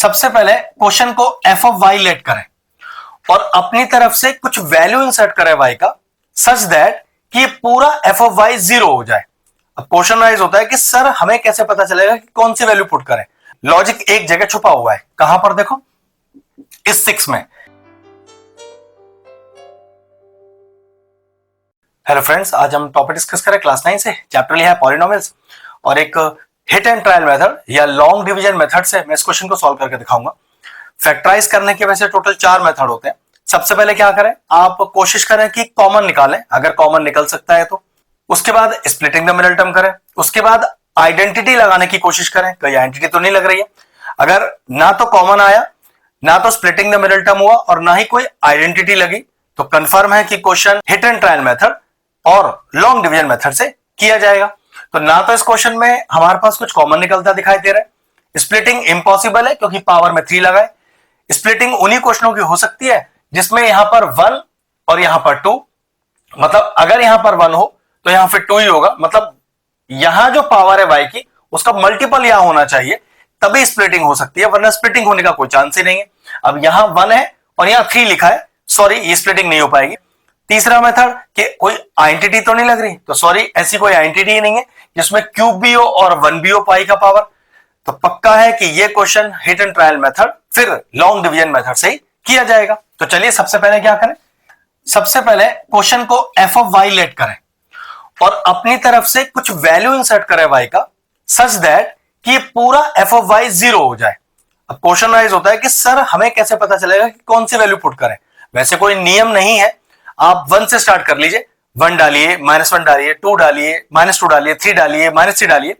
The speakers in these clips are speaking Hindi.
सबसे पहले क्वेश्चन को एफ ऑफ वाई लेट करें और अपनी तरफ से कुछ वैल्यू इंसर्ट करें वाई का, सच दैट कि ये पूरा एफ ऑफ वाई 0 हो जाए। अब क्वेश्चन राइज होता है कि सर हमें कैसे पता चलेगा कि कौन सी वैल्यू पुट करें। लॉजिक एक जगह छुपा हुआ है, कहां पर देखो, इस 6 में। हेलो फ्रेंड्स, आज हम टॉपिक डिस्कस करें क्लास 9 से। चैप्टर लिया है पॉलिनोमियल्स और एक हिट एंड ट्रायल मेथड या लॉन्ग डिवीजन मेथड से मैं इस क्वेश्चन को सॉल्व करके दिखाऊंगा। फैक्टराइज करने के वैसे टोटल 4 मेथड होते हैं। सबसे पहले क्या करें, आप कोशिश करें कि कॉमन निकालें, अगर कॉमन निकल सकता है तो। उसके बाद स्प्लिटिंग द मिडिल टर्म करें। उसके बाद आइडेंटिटी लगाने की कोशिश करें, कहीं आइडेंटिटी तो नहीं लग रही है। अगर ना तो कॉमन आया, ना तो स्प्लिटिंग द मिडिल टर्म हुआ और ना ही कोई आइडेंटिटी लगी, तो कंफर्म है कि question hit and trial method और लॉन्ग डिवीजन मेथड से किया जाएगा। तो ना तो इस क्वेश्चन में हमारे पास कुछ कॉमन निकलता दिखाई दे रहा है, स्प्लिटिंग इम्पॉसिबल है क्योंकि पावर में 3 लगा है। स्प्लिटिंग उन्हीं क्वेश्चनों की हो सकती है जिसमें यहां पर 1 और यहां पर 2, मतलब अगर यहां पर 1 हो तो यहां फिर 2 ही होगा, मतलब यहां जो पावर है y की उसका मल्टीपल यहां होना चाहिए, तभी स्प्लिटिंग हो सकती है, वरना स्प्लिटिंग होने का कोई चांस ही नहीं है। अब यहां 1 है और यहां 3 लिखा है, सॉरी ये स्प्लिटिंग नहीं हो पाएगी। तीसरा मेथड कि कोई आइडेंटिटी तो नहीं लग रही, तो सॉरी ऐसी कोई आइडेंटिटी ही नहीं है जिसमें क्यूब भी हो और 1 भी हो पाई का पावर, तो पक्का है कि ये question hit and trial method फिर लॉन्ग डिवीजन मेथड से ही किया जाएगा। तो चलिए सबसे पहले क्या करें, सबसे पहले क्वेश्चन को एफ ऑफ वाई लेट करें और अपनी तरफ से कुछ वैल्यू इंसर्ट करें वाई का, सच दैट कि ये पूरा एफ ऑफ वाई 0 हो जाए। अब क्वेश्चन राइज होता है कि सर हमें कैसे पता चलेगा कि कौन सी वैल्यू पुट करें। वैसे कोई नियम नहीं है, आप 1 से स्टार्ट कर लीजिए, 1 डालिए, -1 डालिए, 2 डालिए, -2 डालिए, 3 डालिए, -3 डालिए,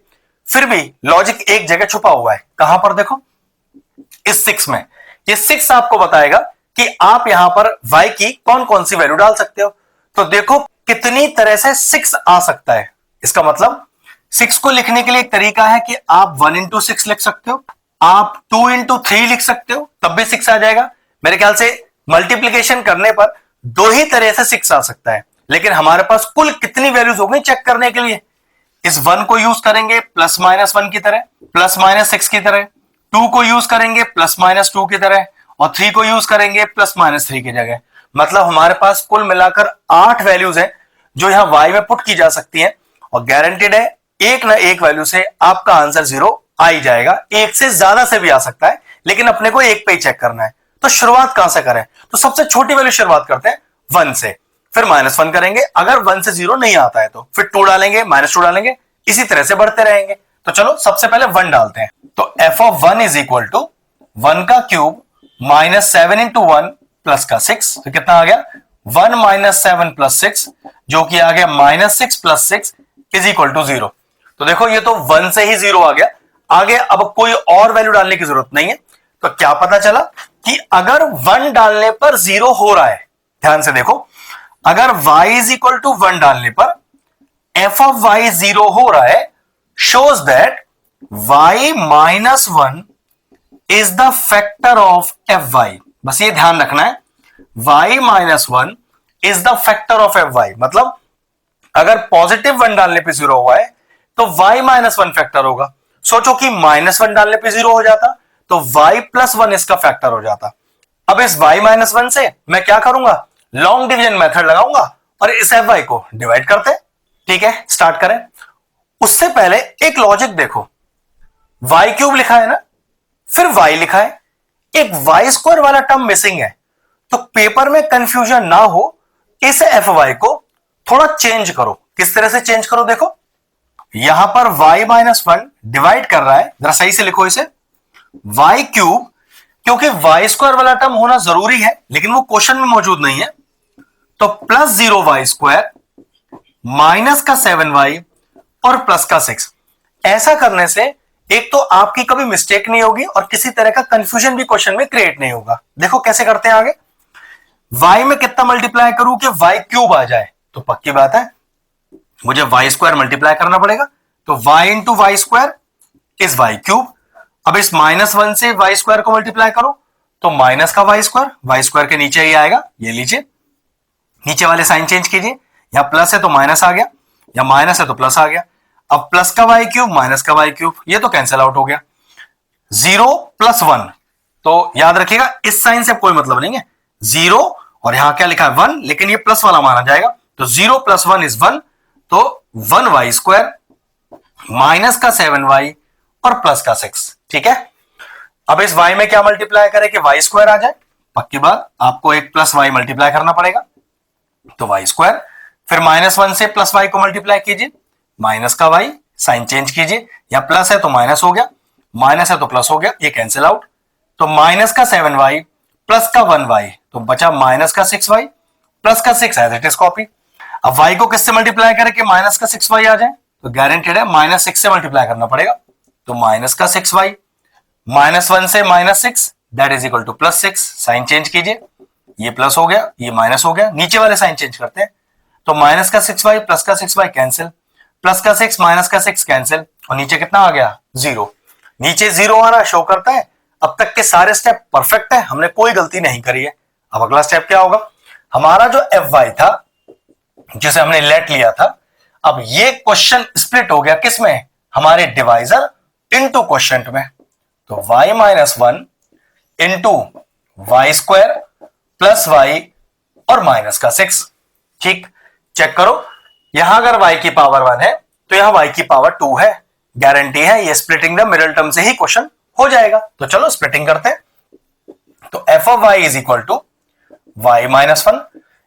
फिर भी लॉजिक एक जगह छुपा हुआ है। कहां पर देखो, इस 6 में। ये 6 आपको बताएगा कि आप यहां पर y की कौन कौन सी वैल्यू डाल सकते हो। तो देखो कितनी तरह से 6 आ सकता है। इसका मतलब 6 को लिखने के लिए एक तरीका है कि आप 1 into 6 लिख सकते हो, आप 2 into 3 लिख सकते हो, तब भी 6 आ जाएगा। मेरे ख्याल से मल्टीप्लीकेशन करने पर 2 ही तरह से 6 आ सकता है, लेकिन हमारे पास कुल कितनी वैल्यूज होंगी चेक करने के लिए इस 1 को यूज करेंगे +-1 की तरह, +-6 की तरह, 2 को यूज करेंगे +-2 की तरह और 3 को यूज करेंगे +-3 की जगह। मतलब हमारे पास कुल मिलाकर 8 वैल्यूज हैं जो यहां y में पुट की जा सकती हैं और गारंटेड है एक ना एक वैल्यू से आपका आंसर 0 आ ही जाएगा। एक से ज्यादा से भी आ सकता है, लेकिन अपने को एक पे ही चेक करना है। तो शुरुआत कहां से करें, तो सबसे छोटी वैल्यू शुरुआत करते हैं 1 से, फिर -1 करेंगे। अगर 1 से 0 नहीं आता है तो फिर 2 डालेंगे, -2 डालेंगे, इसी तरह से बढ़ते रहेंगे। तो चलो सबसे पहले 1 डालते हैं। तो f of 1 is equal to 1 का क्यूब -7 into 1 प्लस का 6, तो कितना आ गया 1 - 7 + 6, जो कि आ गया -6 + 6 इज इक्वल टू 0। तो देखो ये तो 1 से ही 0 आ गया, आगे अब कोई और वैल्यू डालने की जरूरत नहीं है। तो क्या पता चला कि अगर 1 डालने पर 0 हो रहा है, ध्यान से देखो, अगर y इज इक्वल टू 1 डालने पर f of y 0 हो रहा है, shows that y - 1 is the factor of fy। बस ये ध्यान रखना है, y - 1 is the factor of fy, मतलब अगर पॉजिटिव 1 डालने पे 0 हुआ है तो y - 1 फैक्टर होगा। सोचो कि -1 डालने पे 0 हो जाता तो y + 1 इसका फैक्टर हो जाता। अब इस y - 1 से मैं क्या करूंगा, लॉन्ग डिवीजन मेथड लगाऊंगा और इस fy को डिवाइड करते हैं। ठीक है, स्टार्ट करें। उससे पहले एक लॉजिक देखो, y³ लिखा है ना, फिर y लिखा है, एक y² वाला टर्म मिसिंग है। तो पेपर में कंफ्यूजन ना हो, इस fy को थोड़ा चेंज करो। किस तरह से चेंज करो, देखो यहां पर y - 1 डिवाइड कर रहा है, जरा सही से लिखो इसे, y³, क्योंकि y² वाला टर्म होना जरूरी है लेकिन वो क्वेश्चन में मौजूद नहीं है, तो +0y² -7y और +6। ऐसा करने से एक तो आपकी कभी मिस्टेक नहीं होगी और किसी तरह का कंफ्यूजन भी क्वेश्चन में क्रिएट नहीं होगा। देखो कैसे करते हैं आगे, y में कितना मल्टीप्लाई करूं कि y³ आ जाए, तो पक्की बात है मुझे y² मल्टीप्लाई करना पड़ेगा, तो y into y² is y³। अब इस -1 से y² को मल्टीप्लाई करो तो माइनस का y² के नीचे ही आएगा, ये लीजिए, नीचे वाले साइन चेंज कीजिए, यहां प्लस है तो माइनस आ गया, या माइनस है तो प्लस आ गया। अब प्लस का y³ माइनस का y³, ये तो कैंसिल आउट हो गया। 0 + 1 तो याद रखिएगा इस साइन से कोई मतलब नहीं है, 0 और यहां क्या लिखा है 1, लेकिन ये प्लस वाला माना जाएगा, तो 0 + 1 = 1, तो 1y² माइनस का 7y और प्लस का 6। ठीक है, अब इस y में क्या मल्टीप्लाई करें कि y² आ जाए, पक्की बात आपको एक प्लस y मल्टीप्लाई करना पड़ेगा, तो y², फिर -1 से प्लस y को मल्टीप्लाई कीजिए, माइनस का y, साइन चेंज कीजिए, या प्लस है तो माइनस हो गया, माइनस है तो प्लस हो गया, ये कैंसिल आउट, तो माइनस का 7y प्लस का 1y, तो बचा माइनस का 6y प्लस का 6 एज इट इज कॉपी। अब y को किससे मल्टीप्लाई करें कि माइनस का 6y आ जाए, तो गारंटेड है -6 से मल्टीप्लाई करना पड़ेगा, तो माइनस का 6y, -1 से -6 that is equal to +6, sign change कीजिए, ये प्लस हो गया, ये माइनस हो गया, नीचे वाले साइन चेंज करते हैं, तो माइनस का 6y प्लस का 6y कैंसिल, प्लस का 6 माइनस का 6 कैंसिल, और नीचे कितना आ गया 0, नीचे 0 आना शो करता है। अब तक के सारे स्टेप परफेक्ट है, हमने कोई गलती नहीं करी है। अब अगला स्टेप क्या होगा, हमारा जो fy था जिसे हमने लेट लिया था, अब ये क्वेश्चन स्प्लिट हो गया किसमें, हमारे डिवाइजर इनटू क्वोशिएंट में, तो y - 1 into y² plus y और माइनस का 6। ठीक, चेक करो, यहां अगर y की पावर 1 है तो यहां y की पावर 2 है, गारंटी है ये स्प्लिटिंग द मिडिल टर्म से ही क्वेश्चन हो जाएगा। तो चलो स्प्लिटिंग करते हैं, तो f(y) = y - 1,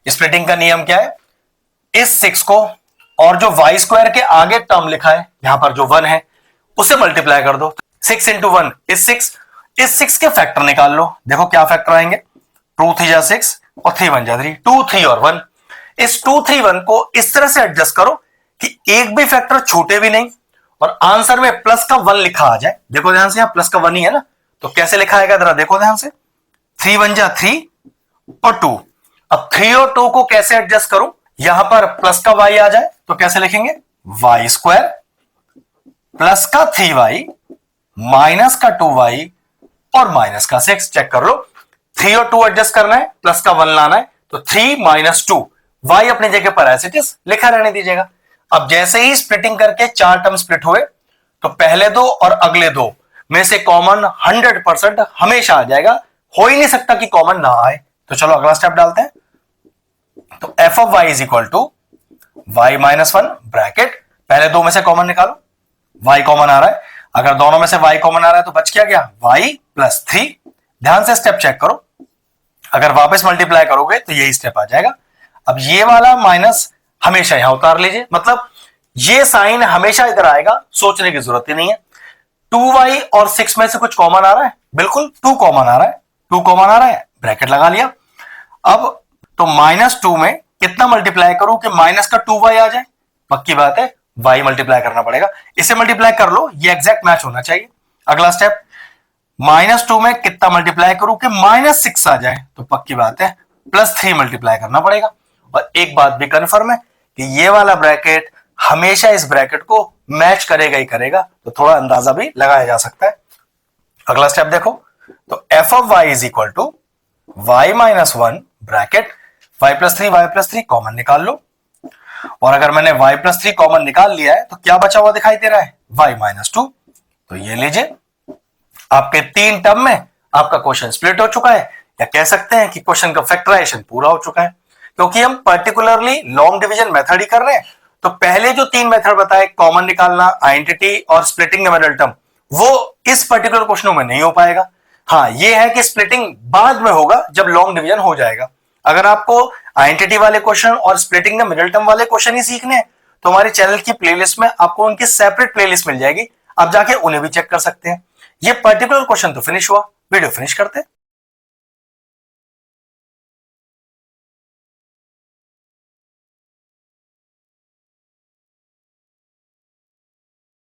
स्प्लिटिंग का नियम क्या है, इस 6 को और जो y² के आगे टर्म लिखा है यहां पर जो 1 है उसे मल्टीप्लाई कर दो, 6 × 1 इज 6, इस 6 के फैक्टर निकाल लो, देखो क्या फैक्टर आएंगे, 2 × 3 = 6 और 3 × 1 = 3, 2 3 और 1, इस 2 3 1 को इस तरह से एडजस्ट करो कि एक भी फैक्टर छूटे भी नहीं और आंसर में प्लस का 1 लिखा आ जाए। देखो ध्यान से, यहां प्लस का 1 ही है ना, तो कैसे लिखा आएगा जरा देखो ध्यान से, 3 × 1 = 3 और 2, अब 3 और 2 को कैसे एडजस्ट करूं, यहां पर प्लस का y आ जाए तो कैसे लिखेंगे, y² प्लस का 3y माइनस का 2y और माइनस का 6। चेक कर लो, 3 और 2 एडजस्ट करना है, प्लस का 1 लाना है, तो 3 - 2, y अपनी जगह पर एज इट इज लिखा रहने दीजिएगा। अब जैसे ही स्प्लिटिंग करके 4 टर्म स्प्लिट हुए तो पहले 2 और अगले 2 में से कॉमन 100% हमेशा आ जाएगा, हो ही नहीं सकता कि कॉमन ना आए। तो चलो अगला स्टेप डालते हैं, तो f(y) = y - 1 ब्रैकेट, पहले 2 में से कॉमन निकालो, y कॉमन आ रहा है, अगर दोनों में से y कॉमन आ रहा है तो बच क्या गया y + 3, ध्यान से स्टेप चेक करो, अगर वापस मल्टीप्लाई करोगे तो यही स्टेप आ जाएगा। अब ये वाला माइनस हमेशा यहां उतार लीजिए, मतलब ये साइन हमेशा इधर आएगा, सोचने की जरूरत ही नहीं है। 2y और 6 में से कुछ कॉमन आ रहा है, बिल्कुल 2 कॉमन आ रहा है, 2 कॉमन आ रहा है, ब्रैकेट लगा लिया। अब तो -2 में कितना मल्टीप्लाई करूं कि माइनस का 2y आ जाए, पक्की बात है y मल्टीप्लाई करना पड़ेगा, इसे मल्टीप्लाई कर लो, ये एग्जैक्ट मैच होना चाहिए। अगला स्टेप, -2 में कितना मल्टीप्लाई करूं कि -6 आ जाए, तो पक्की बात है +3 मल्टीप्लाई करना पड़ेगा। और एक बात भी कंफर्म है कि ये वाला ब्रैकेट हमेशा इस ब्रैकेट को मैच करेगा ही करेगा, तो थोड़ा अंदाजा भी लगाया जा सकता है। अगला स्टेप देखो, तो f(y) = y - 1 bracket, y + 3 y + 3 common निकाल लो, और अगर मैंने y + 3 कॉमन निकाल लिया है तो क्या बचा हुआ दिखाई दे रहा है, y - 2, तो ये लीजिए आपके 3 टर्म में आपका क्वेश्चन स्प्लिट हो चुका है, या कह सकते हैं कि क्वेश्चन का फैक्टराइजेशन पूरा हो चुका है। क्योंकि हम पर्टिकुलरली लॉन्ग डिवीजन मेथड ही कर रहे हैं, तो पहले जो 3 मेथड बताए, कॉमन निकालना, आइडेंटिटी और स्प्लिटिंग द मिडिल टर्म, वो इस पर्टिकुलर क्वेश्चन में नहीं हो पाएगा। हाँ, ये है कि स्प्लिटिंग बाद में होगा जब लॉन्ग डिवीजन हो जाएगा। अगर आपको आइडेंटिटी वाले क्वेश्चन और स्प्लिटिंग द मिडिल टर्म वाले क्वेश्चन ही सीखने हैं तो हमारे चैनल की प्लेलिस्ट में आपको उनकी सेपरेट प्लेलिस्ट मिल जाएगी, आप जाके उन्हें भी चेक कर सकते हैं। ये पर्टिकुलर क्वेश्चन तो फिनिश हुआ, वीडियो फिनिश करते हैं।